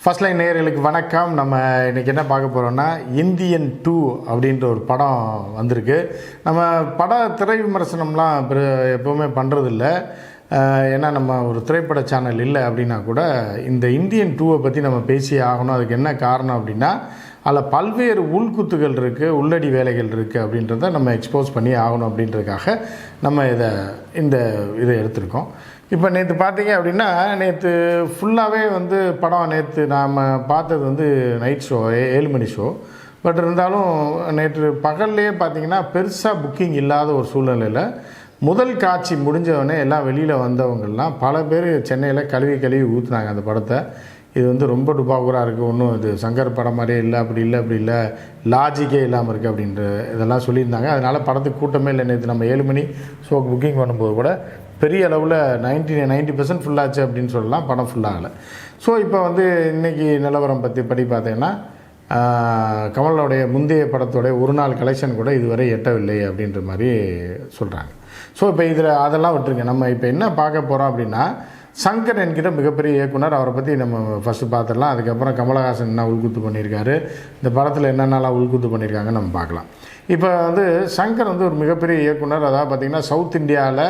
First line நேயர்களுக்கு வணக்கம். நம்ம இன்றைக்கி என்ன பார்க்க போகிறோம்னா இந்தியன் 2 அப்படின்ற ஒரு படம் வந்திருக்கு. நம்ம திரை விமர்சனம்லாம் எப்போவுமே பண்ணுறதில்ல. ஏன்னா நம்ம ஒரு திரைப்பட சேனல் இல்லை அப்படின்னா கூட இந்த இந்தியன் 2 பற்றி நம்ம பேசி ஆகணும். அதுக்கு என்ன காரணம் அப்படின்னா அதில் பல்வேறு உள்குத்துகள் இருக்குது, உள்ளடி வேலைகள் இருக்குது அப்படின்றத நம்ம எக்ஸ்போஸ் பண்ணி ஆகணும் அப்படின்றதுக்காக நம்ம இதை எடுத்திருக்கோம். இப்போ நேற்று பார்த்தீங்க அப்படின்னா நேற்று ஃபுல்லாகவே படம் நேற்று நாம் பார்த்தது நைட் ஷோ 7 மணி ஷோ. பட் இருந்தாலும் நேற்று பகல்லையே பார்த்திங்கன்னா பெருசாக புக்கிங் இல்லாத ஒரு சூழ்நிலையில் முதல் காட்சி முடிஞ்சவொடனே எல்லாம் வெளியில் வந்தவங்கள்லாம் பல பேர் சென்னையில் கழுவி ஊற்றுனாங்க அந்த படத்தை. இது ரொம்ப டுபாகூராக இருக்குது, ஒன்றும் இது சங்கர் படம் மாதிரியே இல்லை, அப்படி இல்லை லாஜிக்கே இல்லாமல் இருக்குது அப்படின்ற இதெல்லாம் சொல்லியிருந்தாங்க. அதனால் படத்துக்கு கூட்டமே இல்லை. நேற்று நம்ம 7 மணி ஷோக்கு புக்கிங் பண்ணும்போது கூட பெரிய அளவில் 90% ஃபுல்லாச்சு அப்படின்னு சொல்லலாம், படம் ஃபுல்லாகலை. ஸோ இப்போ இன்றைக்கி நிலவரம் படி பார்த்தீங்கன்னா கமலோடைய முந்தைய படத்தோடைய ஒரு நாள் கலெக்ஷன் கூட இதுவரை எட்டவில்லை அப்படின்ற மாதிரி சொல்கிறாங்க. ஸோ இப்போ அதெல்லாம் விட்டுருங்க. நம்ம இப்போ என்ன பார்க்க போகிறோம் அப்படின்னா சங்கர் என்கிற மிகப்பெரிய இயக்குனர், அவரை பற்றி நம்ம ஃபஸ்ட்டு பார்த்துடலாம். அதுக்கப்புறம் கமலஹாசன் என்ன உள்குத்து பண்ணியிருக்காரு, இந்த படத்தில் என்னென்னலாம் உள்குத்து பண்ணியிருக்காங்கன்னு நம்ம பார்க்கலாம். இப்போ சங்கர் ஒரு மிகப்பெரிய இயக்குனர். அதாவது பார்த்திங்கன்னா சவுத் இந்தியாவில்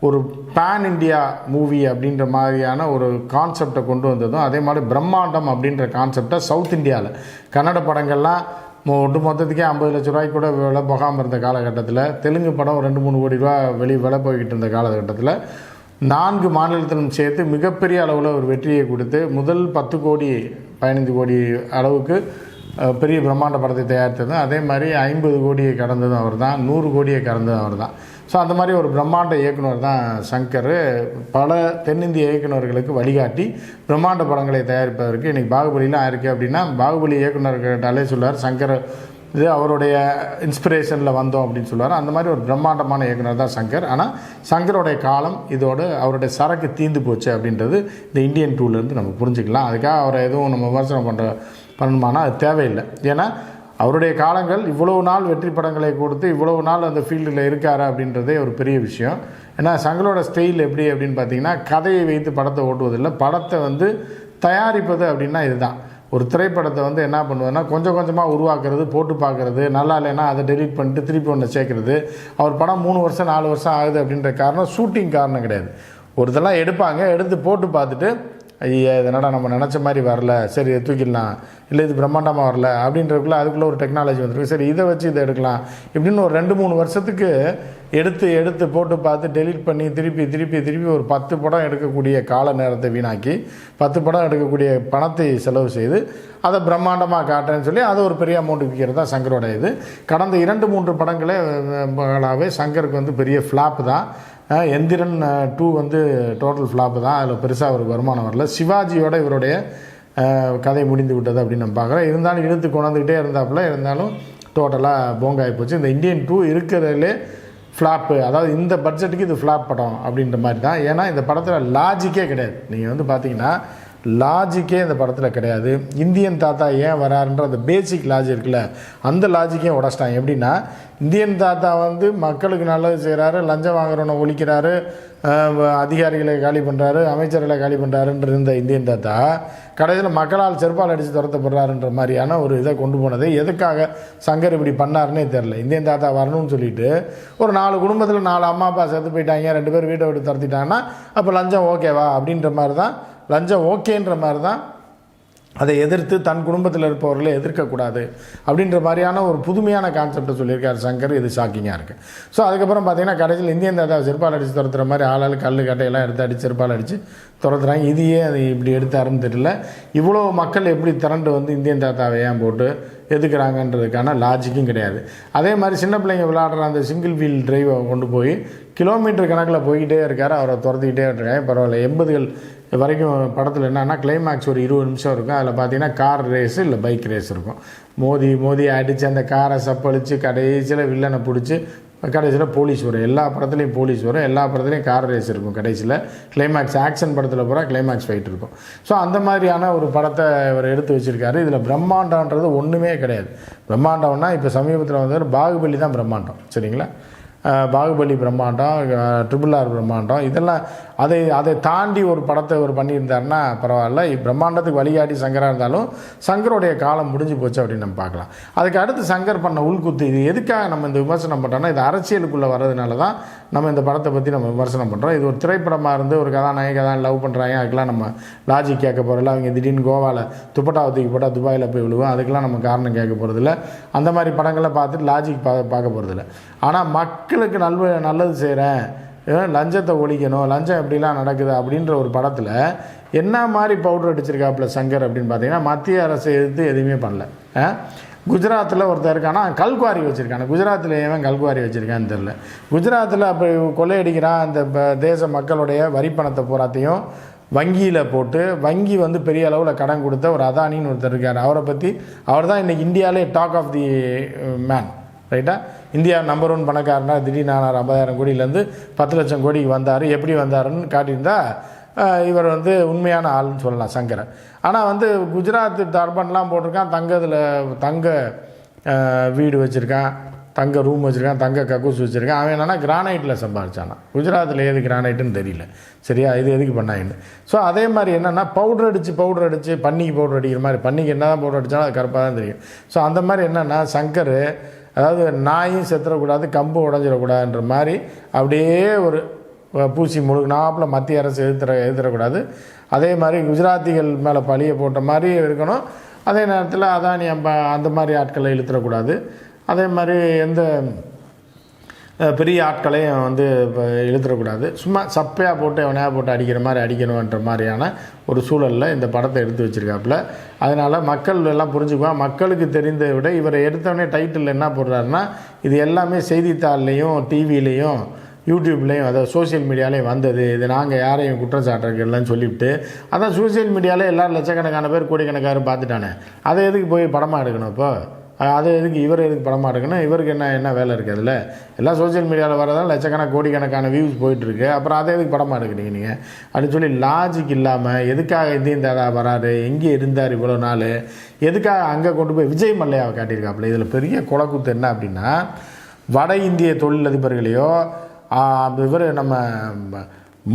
ஒரு பேன் இண்டியா மூவி அப்படின்ற மாதிரியான ஒரு கான்செப்டை கொண்டு வந்ததும், அதே மாதிரி பிரம்மாண்டம் அப்படின்ற கான்செப்டை சவுத் இந்தியாவில் கன்னட படங்கள்லாம் மொத்தத்துக்கே 50 லட்ச ரூபாய்க்கு கூட விலை போகாமல் இருந்த காலகட்டத்தில், தெலுங்கு படம் 2-3 கோடி ரூபா விலை போய்கிட்டு இருந்த காலகட்டத்தில் 4 மாநிலத்திலும் சேர்த்து மிகப்பெரிய அளவில் ஒரு வெற்றியை கொடுத்து முதல் 10 கோடி 15 கோடி அளவுக்கு பெரிய பிரம்மாண்ட படத்தை தயாரித்ததும், அதே மாதிரி 50 கோடியை கடந்ததும் அவர் தான், 100 கோடியை கடந்ததும் அவர் தான். ஸோ அந்த மாதிரி ஒரு பிரம்மாண்ட இயக்குனர் தான் சங்கர். பல தென்னிந்திய இயக்குநர்களுக்கு வழிகாட்டி பிரம்மாண்ட படங்களை தயாரிப்பதற்கு இன்றைக்கி பாகுபலிலாம் ஆயிருக்கு அப்படின்னா பாகுபலி இயக்குநர்கிட்டாலே சொல்லுவார் சங்கர் இது அவருடைய இன்ஸ்பிரேஷனில் வந்தோம் அப்படின்னு சொல்லுவார். அந்த மாதிரி ஒரு பிரம்மாண்டமான இயக்குனர் தான் சங்கர். ஆனால் சங்கருடைய காலம் இதோடு அவருடைய சரக்கு தீர்ந்து போச்சு அப்படின்றது இந்த இந்தியன் 2லேருந்து நம்ம புரிஞ்சுக்கலாம். அதுக்காக அவரை எதுவும் நம்ம விமர்சனம் பண்ணணுமானா அது தேவையில்லை. ஏன்னா அவருடைய காலங்கள் இவ்வளவு நாள் வெற்றி படங்களை கொடுத்து இவ்வளவு நாள் அந்த ஃபீல்டில் இருக்கார் அப்படின்றதே ஒரு பெரிய விஷயம். ஏன்னா சங்கரோட ஸ்டைல் எப்படி அப்படின்னு பார்த்தீங்கன்னா கதையை வைத்து படத்தை ஓட்டுவதில்லை, படத்தை தயாரிப்பது அப்படின்னா இதுதான். ஒரு திரைப்படத்தை என்ன பண்ணுவதுன்னா கொஞ்சம் கொஞ்சமாக உருவாக்குறது, போட்டு பார்க்குறது, நல்லா இல்லைன்னா அதை டெலீட் பண்ணிட்டு திருப்பி ஒன்று சேர்க்குறது. அவர் படம் 3 வருஷம் 4 வருஷம் ஆகுது அப்படின்ற காரணம் ஷூட்டிங் காரணம் கிடையாது. ஒரு இதெல்லாம் எடுத்து போட்டு பார்த்துட்டு ஐயா இதனடா நம்ம நினச்ச மாதிரி வரல, சரி தூக்கிடலாம், இல்லை இது பிரம்மாண்டமாக வரல அப்படின்றதுக்குள்ள அதுக்குள்ளே ஒரு டெக்னாலஜி வந்துருக்கு, சரி இதை வச்சு இதை எடுக்கலாம் இப்படின்னு ஒரு 2-3 வருஷத்துக்கு எடுத்து போட்டு பார்த்து டெலீட் பண்ணி திருப்பி ஒரு 10 படம் எடுக்கக்கூடிய கால நேரத்தை வீணாக்கி 10 படம் எடுக்கக்கூடிய பணத்தை செலவு செய்து அதை பிரம்மாண்டமாக காட்டுறேன்னு சொல்லி அதை ஒரு பெரிய அமௌண்ட் விற்கிறது தான் சங்கரோட இது. கடந்த 2-3 படங்களே சங்கருக்கு பெரிய ஃப்ளாப் தான். எந்திரன் 2 டோட்டல் ஃப்ளாப்பு தான். அதில் பெருசாக அவருக்கு வருமானம் வரல. சிவாஜியோட இவருடைய கதை முடிந்து விட்டது அப்படின்னு நம்ம பார்க்குறோம். இருந்தாலும் இழுத்து கொண்டாந்துக்கிட்டே இருந்தாலும் டோட்டலாக போங்காகி போச்சு. இந்த இந்தியன் 2 இருக்கிறதுலே ஃப்ளாப்பு, அதாவது இந்த பட்ஜெட்டுக்கு இது ஃப்ளாப் படம் அப்படின்ற மாதிரி தான். ஏன்னா இந்த படத்தில் லாஜிக்கே கிடையாது. நீங்கள் பார்த்தீங்கன்னா லாஜிக்கே இந்த படத்தில் கிடையாது. இந்தியன் தாத்தா ஏன் வராருன்ற அந்த பேசிக் லாஜிக் இருக்குல்ல, அந்த லாஜிக்கையும் உடச்சிட்டாங்க. எப்படின்னா இந்தியன் தாத்தா மக்களுக்கு நல்லது செய்கிறாரு, லஞ்சம் வாங்குறவனை ஒழிக்கிறாரு, அதிகாரிகளை காலி பண்ணுறாரு, அமைச்சர்களை காலி பண்ணுறாருன்ற இந்த இந்தியன் தாத்தா கடைசியில் மக்களால் செருப்பால் அடித்து துரத்தப்படுறாருன்ற மாதிரியான ஒரு இதை கொண்டு போனது எதுக்காக சங்கர் இப்படி பண்ணாருன்னே தெரில. இந்தியன் தாத்தா வரணும்னு சொல்லிட்டு ஒரு 4 குடும்பத்தில் 4 அம்மா அப்பா செத்து போயிட்டாங்க, 2 பேர் வீட்டை விட்டு துரத்திட்டாங்கன்னா அப்போ லஞ்சம் ஓகேவா அப்படின்ற மாதிரி தான், லஞ்சம் ஓகேன்ற மாதிரி தான் அதை எதிர்த்து தன் குடும்பத்தில் இருப்பவர்களை எதிர்க்கக்கூடாது அப்படின்ற மாதிரியான ஒரு புதுமையான கான்செப்டை சொல்லியிருக்காரு சங்கர். இது ஷாக்கிங்காக இருக்குது. ஸோ அதுக்கப்புறம் பார்த்தீங்கன்னா கடைசியில் இந்தியன் தாத்தா செருப்பால் அடித்து துரத்துற மாதிரி ஆளாள் கல் கட்டையெல்லாம் எடுத்து அடித்து செருப்பால் அடித்து துரத்துறாங்க. இது ஏன் அது இப்படி எடுத்தாருன்னு தெரியல. இவ்வளோ மக்கள் எப்படி திரண்டு இந்தியன் தாத்தாவை ஏன் போட்டு எதுக்குறாங்கன்றதுக்கான லாஜிக்கும் கிடையாது. அதே மாதிரி சின்ன பிள்ளைங்க விளையாடுற அந்த சிங்கிள் வீல் டிரைவை கொண்டு போய் கிலோமீட்டர் கணக்கில் போய்கிட்டே இருக்கார், அவரை துரத்திக்கிட்டே இருக்காங்க. பரவாயில்ல. 80கள் வரைக்கும் படத்தில் என்னன்னா கிளைமேக்ஸ் ஒரு 20 நிமிஷம் இருக்கும். அதில் பார்த்தீங்கன்னா கார் ரேஸு இல்லை பைக் ரேஸ் இருக்கும். மோதி அடித்து அந்த காரை சப்பளித்து கடைசியில் வில்லனை பிடிச்சி கடைசியில் போலீஸ் வரும். எல்லா படத்துலையும் போலீஸ் வரும், எல்லா படத்துலையும் கார் ரேஸ் இருக்கும். கடைசியில் கிளைமேக்ஸ் ஆக்ஷன் படத்தில் பூரா கிளைமேக்ஸ் ஃபைட் இருக்கும். ஸோ அந்த மாதிரியான ஒரு படத்தை இவர் எடுத்து வச்சுருக்காரு. இதில் பிரம்மாண்டன்றது ஒன்றுமே கிடையாது. பிரம்மாண்டம்னா இப்போ சமீபத்தில் பாகுபலி தான் பிரம்மாண்டம், சரிங்களா? பாகுபலி பிரம்மாண்டம், RRR பிரம்மாண்டம், இதெல்லாம் அதை தாண்டி ஒரு படத்தை ஒரு பண்ணியிருந்தாருன்னா பரவாயில்ல. பிரம்மாண்டத்துக்கு வழிகாட்டி சங்கராக இருந்தாலும் சங்கருடைய காலம் முடிஞ்சு போச்சு அப்படின்னு நம்ம பார்க்கலாம். அதுக்கு அடுத்து சங்கர் பண்ண உள்குத்து, இது எதுக்காக நம்ம இந்த விமர்சனம் பண்ணுறோன்னா, இது அரசியலுக்குள்ளே வர்றதுனால தான் நம்ம இந்த படத்தை பற்றி நம்ம விமர்சனம் பண்ணுறோம். இது ஒரு திரைப்படமாக இருந்து ஒரு கதாநாயகி தான் லவ் பண்ணுறாங்க, அதுக்கெல்லாம் நம்ம லாஜிக் கேட்க போகிறதில்ல. அவங்க திடீர்னு கோவாவில் துப்பட்டாவை தூக்கி போட்டால் துபாயில் போய் விழுவோம், அதுக்கெல்லாம் நம்ம காரணம் கேட்க போகிறதில்ல. அந்த மாதிரி படங்களை பார்த்துட்டு லாஜிக் பார்க்க போகிறதில்ல. ஆனால் மக்களுக்கு நல்லது செய்கிறேன், லஞ்சத்தை ஒழிக்கணும், லஞ்சம் எப்படிலாம் நடக்குது அப்படின்ற ஒரு படத்தில் என்ன மாதிரி பவுடர் அடிச்சிருக்காப்புல சங்கர் அப்படின்னு பார்த்தீங்கன்னா, மத்திய அரசை எதிர்த்து எதுவுமே பண்ணல. குஜராத்தில் ஒருத்தர் இருக்கானா கல்குவாரி வச்சுருக்காங்க. குஜராத்தில் ஏன் கல்குவாரி வச்சுருக்கான்னு தெரில. குஜராத்தில் அப்போ கொள்ளையடிக்கிறான், அந்த தேச மக்களுடைய வரி பணத்தை பூராத்தையும் வங்கியில் போட்டு, வங்கி பெரிய அளவில் கடன் கொடுத்த ஒரு அதானின்னு ஒருத்தர் இருக்கார். அவரை பற்றி அவர் தான் இன்றைக்கி இந்தியாவிலே டாக் ஆஃப் தி மேன், ரைட்டா? இந்தியா நம்பர் 1 பணக்காரனா திடீர்னு 50,000 கோடியிலேருந்து 10 லட்சம் கோடிக்கு வந்தார். எப்படி வந்தாருன்னு காட்டியிருந்தா இவர் உண்மையான ஆள்னு சொல்லலாம் சங்கரை. ஆனால் குஜராத் டர்பன்லாம் போட்டிருக்கான், தங்க வீடு வச்சுருக்கான், தங்க ரூம் வச்சுருக்கான், தங்க கக்கூஸ் வச்சுருக்கான். அவன் என்னன்னா கிரானைட்டில் சம்பாதிச்சானா. குஜராத்தில் எது கிரானைட்டுன்னு தெரியல, சரியா? இது எதுக்கு பண்ணாயின்னு. ஸோ அதே மாதிரி என்னென்னா பவுடர் அடித்து பன்னிக்கு பவுடர் அடிக்கிற மாதிரி, பன்னிக்கு என்ன தான் பவுடர் அடித்தாலும் அது கருப்பாக தான் தெரியும். ஸோ அந்த மாதிரி என்னென்னா சங்கர், அதாவது நாயும் செத்துறக்கூடாது, கம்பு உடஞ்சிடக்கூடாதுன்ற மாதிரி அப்படியே ஒரு பூசி முழுகினாப்பில் மத்திய அரசு எதிர்த்தரக்கூடாது. அதே மாதிரி குஜராத்திகள் மேலே பழிய போட்ட மாதிரி இருக்கணும். அதே நேரத்தில் அதானி அந்த மாதிரி ஆட்களை இழுத்துடக்கூடாது. அதே மாதிரி எந்த பெரிய ஆட்களையும் இழுத்துடக்கூடாது. சும்மா சப்பையாக போட்டு எவனையாக போட்டு அடிக்கிற மாதிரி அடிக்கணுன்ற மாதிரியான ஒரு சூழலில் இந்த படத்தை எடுத்து வச்சுருக்காப்புல. அதனால் மக்கள் எல்லாம் புரிஞ்சுக்குவான். மக்களுக்கு தெரிந்ததை விட இவரை எடுத்தவொடனே டைட்டில் என்ன போடுறாருன்னா, இது எல்லாமே செய்தித்தாள்லேயும் டிவிலையும் யூடியூப்லேயும் அதாவது சோசியல் மீடியாலேயும் வந்தது, இது நாங்கள் யாரையும் குற்றம் சாட்டுறதுலாம் சொல்லிவிட்டு, அதான் சோசியல் மீடியாவில் எல்லோரும் லட்சக்கணக்கான பேர் கோடிக்கணக்கான பார்த்துட்டானே, அதை எதுக்கு போய் படமாக எடுக்கணும்? இப்போ அதை எதுக்கு இவர் எதுக்கு படமாக எடுக்கணும்? இவருக்கு என்ன வேலை இருக்குது அதில்? எல்லாம் சோசியல் மீடியாவில் வரதான் லட்சக்கணக்கான கோடிக்கணக்கான வியூஸ் போயிட்டுருக்கு. அப்புறம் அதை எதுக்கு படமாக எடுக்கிறீங்க நீங்கள் அப்படின்னு சொல்லி லாஜிக் இல்லாமல், எதுக்காக இந்தியன் தாதா வராரு, எங்கே இருந்தார் இவ்வளோ நாள், எதுக்காக அங்கே கொண்டு போய் விஜய் மல்லையாவை காட்டியிருக்காப்புல. இதில் பெரிய குலக்கூத்து என்ன அப்படின்னா, வட இந்திய தொழிலதிபர்களையோ இவர் நம்ம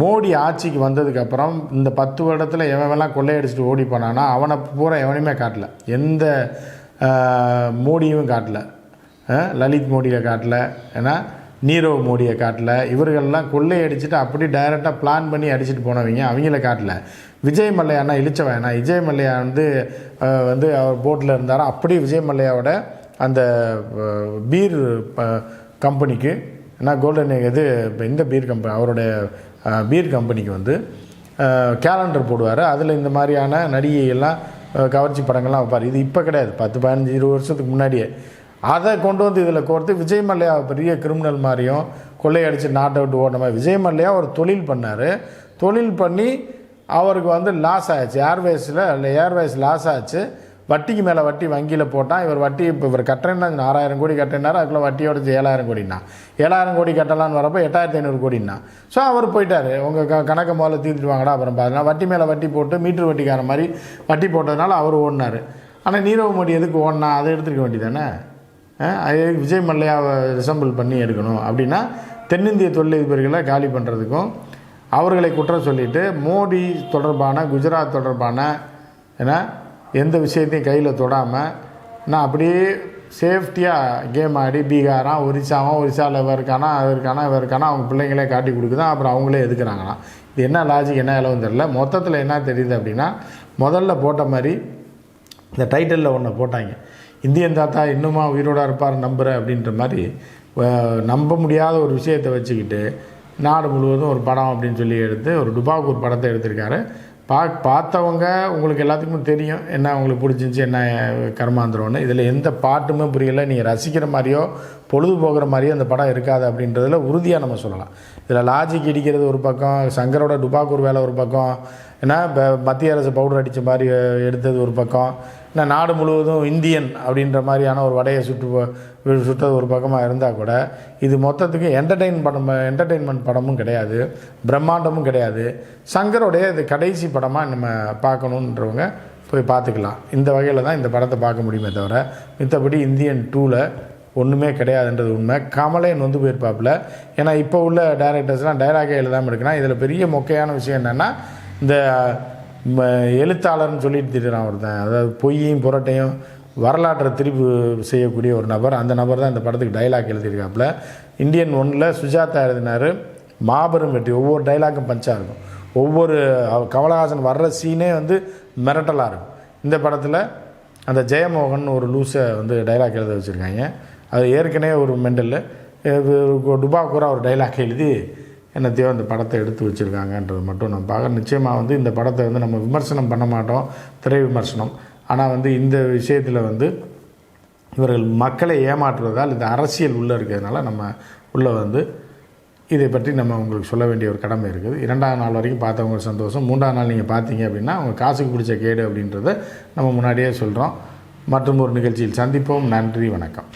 மோடி ஆட்சிக்கு வந்ததுக்கப்புறம் இந்த 10 வருடத்தில் எவெல்லாம் கொள்ளையடிச்சிட்டு ஓடி போனான்னா அவனை பூரா எவனையுமே காட்டல. எந்த மோடியும் காட்டல, லலித் மோடியை காட்டல, ஏன்னா நீரவ் மோடியை காட்டல. இவர்கள்லாம் கொள்ளையடிச்சிட்டு அப்படி டைரெக்டாக பிளான் பண்ணி அடிச்சுட்டு போனவங்க, அவங்கள காட்டல. விஜய் மல்லையானா இழிச்சவனா? விஜய் மல்லையா அவர் போட்டில் இருந்தாரோ அப்படி விஜய் மல்லையாவோட அந்த பீர் கம்பெனிக்கு, ஏன்னா கோல்டன் இது இந்த பீர் கம்பெனி, அவருடைய பீர் கம்பெனிக்கு கேலண்டர் போடுவார். அதில் இந்த மாதிரியான நடிகையெல்லாம் கவர்ச்சி படங்கள்லாம் வைப்பார். இது இப்போ கிடையாது, 10, 15, 20 வருஷத்துக்கு முன்னாடியே அதை கொண்டு இதில் கோர்த்து விஜய் மல்லையா பெரிய கிரிமினல் மாதிரியும் கொள்ளையடிச்சு நாட்டை விட்டு ஓடின மாதிரி. விஜய் மல்லையா ஒரு தொழில் பண்ணார். தொழில் பண்ணி அவருக்கு லாஸ் ஆச்சு. ஏர்வேஸ் லாஸ் ஆச்சு. வட்டிக்கு மேலே வட்டி வங்கியில் போட்டான். வட்டி இப்போ இவர் கட்டுறேன்னா 6,000 கோடி கட்டினார். அதுக்குள்ளே வட்டியோட 7,000 கோடினா, 7,000 கோடி கட்டலான்னு வரப்போ 8,500 கோடினா. ஸோ அவர் போயிட்டார், உங்கள் கணக்கை முதல்ல தீர்த்துட்டு வாங்கடா அப்புறம் பார்த்தீங்கன்னா வட்டி மேலே வட்டி போட்டு மீட்டர் வட்டிக்கார மாதிரி வட்டி போட்டதுனால அவர் ஓடினார். ஆனால் நீரவ் மோடி எதுக்கு ஓடினா? அதை எடுத்துருக்க வேண்டியதானே? அது விஜய் மல்லையாவை ரிசம்பிள் பண்ணி எடுக்கணும் அப்படின்னா தென்னிந்திய தொழிலதிபர்களை காலி பண்ணுறதுக்கும் அவர்களை குற்றம் சொல்லிவிட்டு மோடி தொடர்பான குஜராத் தொடர்பான ஏன்னா எந்த விஷயத்தையும் கையில் தொடாமல் நான் அப்படியே சேஃப்டியாக கேம் ஆடி பீகாரான் ஒரிசாவில் இவருக்கானா அவங்க பிள்ளைங்களே காட்டி கொடுக்குதான். அப்புறம் அவங்களே எதுக்குறாங்களாம். இது என்ன லாஜிக், என்ன இலவும் தெரில. மொத்தத்தில் என்ன தெரியுது அப்படின்னா, முதல்ல போட்ட மாதிரி இந்த டைட்டிலில் ஒன்று போட்டாங்க, இந்தியன் தாத்தா இன்னுமா உயிரோடு இருப்பார் நம்புகிறேன் அப்படின்ற மாதிரி நம்ப முடியாத ஒரு விஷயத்தை வச்சுக்கிட்டு நாடு முழுவதும் ஒரு படம் அப்படின்னு சொல்லி எடுத்து ஒரு டுபாக்கூர் படத்தை எடுத்திருக்காரு. பார்த்தவங்க உங்களுக்கு எல்லாத்துக்குமே தெரியும் என்ன உங்களுக்கு பிடிச்சிருந்துச்சி, என்ன கர்மாந்திரம்னு. இதில் எந்த பாட்டுமே புரியலை. நீங்கள் ரசிக்கிற மாதிரியோ பொழுது போகிற மாதிரியோ அந்த படம் இருக்காது அப்படின்றதில் உறுதியாக நம்ம சொல்லலாம். இதில் லாஜிக் இடிக்கிறது ஒரு பக்கம், சங்கரோட டுபாக்கூர் வேலை ஒரு பக்கம், ஏன்னா இப்போ மத்திய அரசு பவுடர் அடித்த மாதிரி எடுத்தது ஒரு பக்கம், ஏன்னா நாடு முழுவதும் இந்தியன் அப்படின்ற மாதிரியான ஒரு வடையை சுட்டது ஒரு பக்கமாக இருந்தால் கூட இது மொத்தத்துக்கு என்டர்டெயின்மெண்ட் படமும் கிடையாது, பிரம்மாண்டமும் கிடையாது. சங்கரோடைய இது கடைசி படமாக நம்ம பார்க்கணுன்றவங்க போய் பார்த்துக்கலாம். இந்த வகையில் தான் இந்த படத்தை பார்க்க முடியுமே தவிர மித்தபடி இந்தியன் 2ல் ஒன்றுமே கிடையாதுன்றது உண்மை. கமலே நொந்து போயிருப்பாப்புல. ஏன்னா இப்போ உள்ள டைரக்டர்ஸ்லாம் டைலாகே எழுதாமல் இருக்குன்னா இதில் பெரிய மொக்கையான விஷயம் என்னென்னா, இந்த எழுத்தாளர்னு சொல்லிட்டு திட்டுறான் ஒருத்தன். அதாவது பொய்யும் புரட்டையும் வரலாற்றை திருப்பி செய்யக்கூடிய ஒரு நபர். அந்த நபர் தான் இந்த படத்துக்கு டைலாக் எழுதியிருக்காப்புல. இந்தியன் 1ல் சுஜாதா எழுதினார். மாபெரும் வெற்றி. ஒவ்வொரு டைலாக்கும் பஞ்சாக இருக்கும். ஒவ்வொரு கமலஹாசன் வர்ற சீனே வந்து மிரட்டலாக இருக்கும். இந்த படத்தில் அந்த ஜெயமோகன் ஒரு லூஸை வந்து டைலாக் எழுத வச்சுருக்காங்க. அது ஏற்கனவே ஒரு மெண்டல் டுபாக்கூரா ஒரு டைலாக் எழுதி என்னத்தையோ அந்த படத்தை எடுத்து வச்சுருக்காங்கன்றது மட்டும் நம்ம பார்க்க. நிச்சயமாக வந்து இந்த படத்தை வந்து நம்ம விமர்சனம் பண்ண மாட்டோம், திரை விமர்சனம். ஆனால் வந்து இந்த விஷயத்தில் வந்து இவர்கள் மக்களை ஏமாற்றுவதால் இந்த அரசியல் உள்ளே இருக்கிறதுனால நம்ம உள்ளே வந்து இதை பற்றி நம்ம உங்களுக்கு சொல்ல வேண்டிய ஒரு கடமை இருக்குது. 2ஆவது நாள் வரைக்கும் பார்த்தவங்க சந்தோஷம். 3ஆவது நாள் நீங்கள் பார்த்தீங்க அப்படின்னா அவங்க காசுக்கு பிடிச்ச கேடு அப்படின்றத நம்ம முன்னாடியே சொல்கிறோம். மற்றும் ஒரு நிகழ்ச்சியில் சந்திப்போம். நன்றி, வணக்கம்.